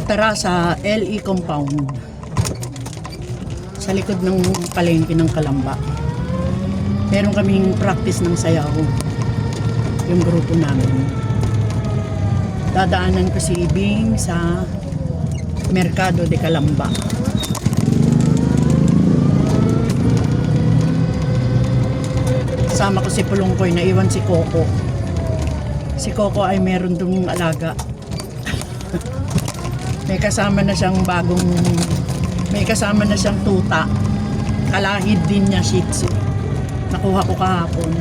Tara sa LE compound. Sa likod ng palengke ng Kalamba. Meron kaming practice ng sayaw. Yung grupo namin. Dadaanan ko si Ibing sa Mercado de Calamba. Kasama ko si Pulongkoy, naiwan si Coco. Si Coco ay meron dong alaga. May kasama na siyang tuta. Kalahid din niya Shih Tzu. Nakuha ko kahapon.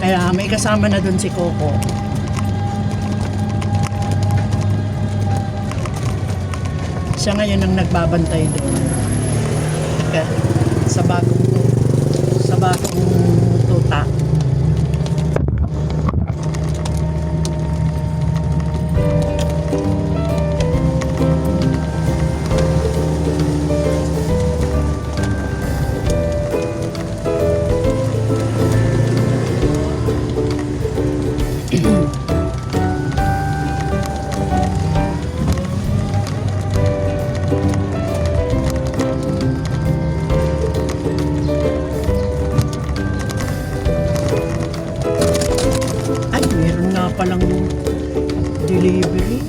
Kaya may kasama na dun si Coco. Siya ngayon ang nagbabantay doon. Sa bagong tuta. Palang delivery.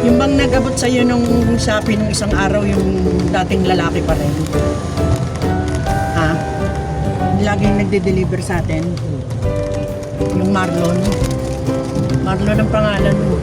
Yung bang nag-abot sa'yo nung Shopee nung isang araw, yung dating lalaki pa rin? Ha? Laging nagde-deliver sa atin. Yung Marlon ang pangalan mo.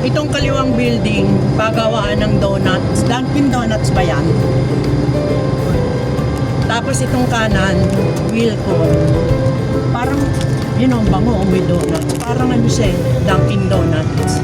Itong kaliwang building, pagawaan ng donuts. Dunkin Donuts ba yan? Tapos itong kanan, Wilcon. Parang, yun ang bango, may donut. Parang ano siya, Dunkin Donuts.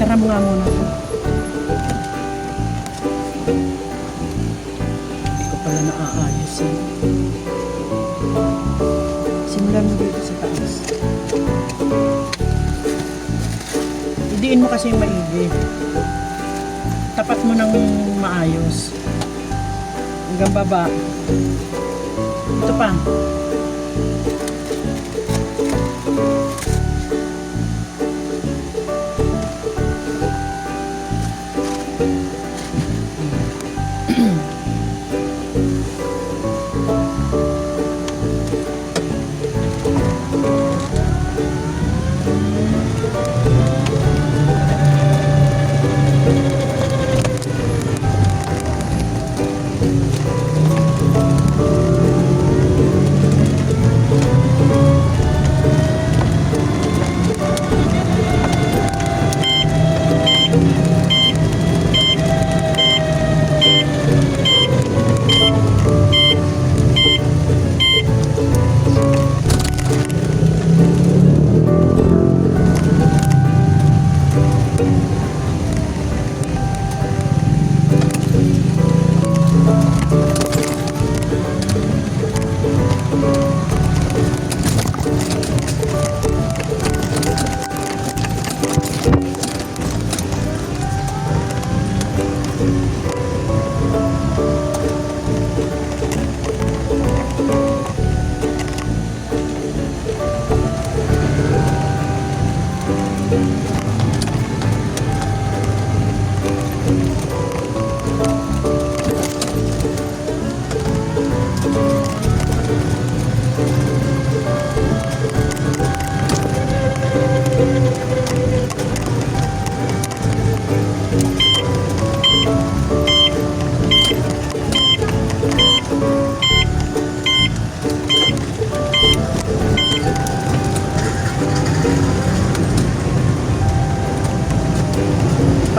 Sara mo nga muna ito. Hindi ko pala naaayos eh. Simulan mo dito sa taas. Idiin mo kasi yung maigi. Tapat mo ng maayos. Hanggang baba. Ito pa.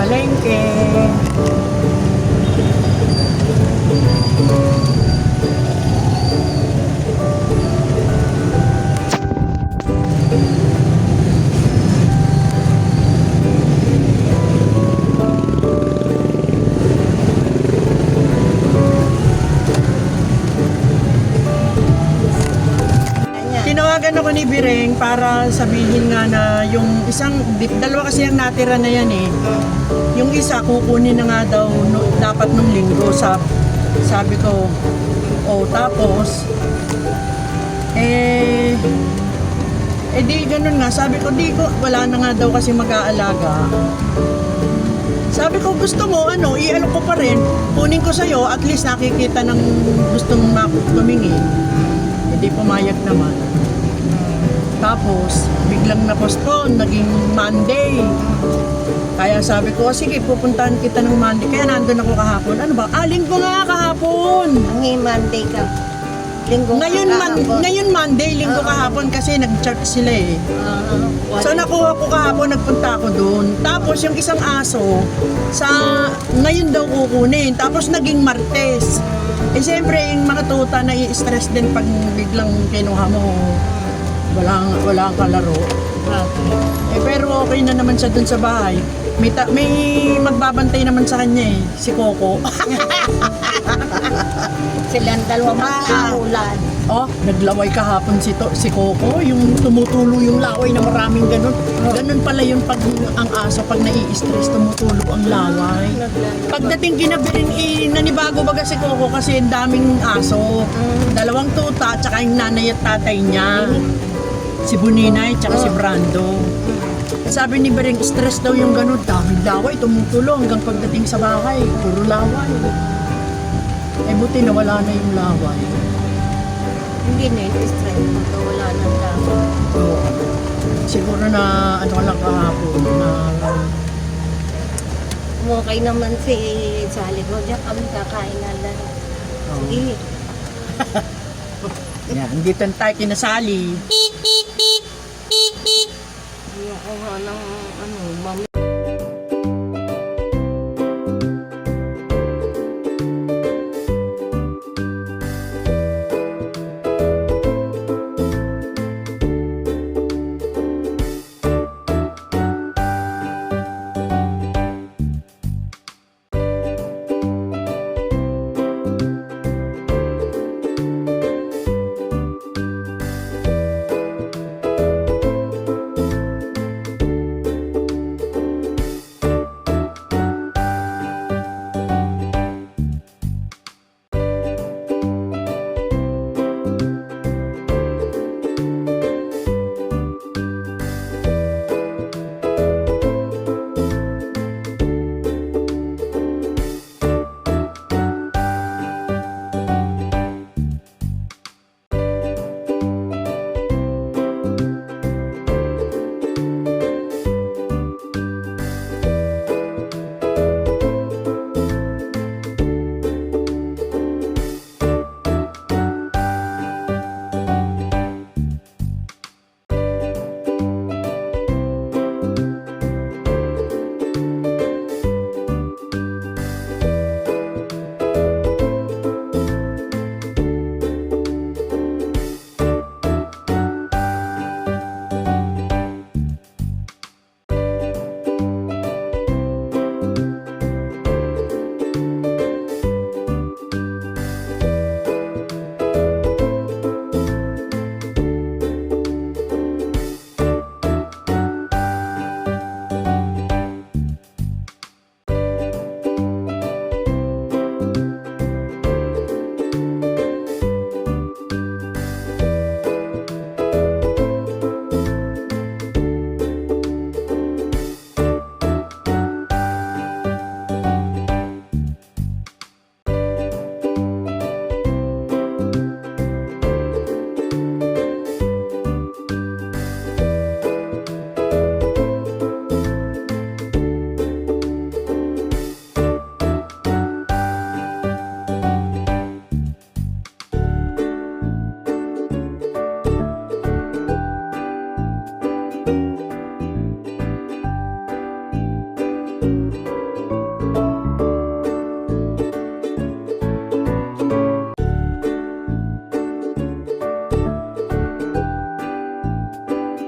Palengke. Tinawagan ako ni Bireng para sabihin nga na yung dalawa kasi ang natira na yan eh. Yung isa kukunin na nga daw dapat nung linggo. Sabi ko, tapos di ganun nga. Sabi ko, wala na nga daw kasi mag-aalaga. Sabi ko, gusto mo, ialok ko pa rin. Kunin ko sa'yo, at least nakikita ng gustong tumingin. Hindi pumayag naman. Tapos, biglang na-postpone, naging Monday. Kaya sabi ko, sige, pupuntahan kita ng Monday. Kaya nandun ako kahapon. Ano ba? Linggo nga kahapon. Ang Monday ka. Linggo Ngayon Monday, linggo kahapon kasi nag-church sila eh. So nakuha ko kahapon, nagpunta ako doon. Tapos yung isang aso, ngayon daw kukunin. Tapos naging Martes. Eh siyempre, yung mga tuta na i-stress din pag biglang kinuha mo. Wala kang kalaro. Pero okay na naman siya dun sa bahay. May magbabantay naman sa kanya eh, si Coco. Silang dalawa magkaulan. Naglaway kahapon si Coco, yung tumutulo yung laway na maraming ganun. Ganun pala yun pag ang aso, pag nai-stress, tumutulo ang laway. Pagdating kinabirin, nanibago baga si Coco kasi ang daming aso. Dalawang tuta, tsaka yung nanay at tatay niya. Si Buninay, tsaka si Brando. Sabi ni Bering, stress daw yung ganun. Daming laway, tumutulo hanggang pagdating sa bahay. Puro laway. Buti na wala na yung laway. Hindi na yung stress pagka wala nang laway. Siguro na lang kahapon na Okay naman si Sally ko. Diyan kami kakain na lang. Sige. Yan, dito tayo kinasali. Ako nga ng mami.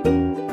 Bye.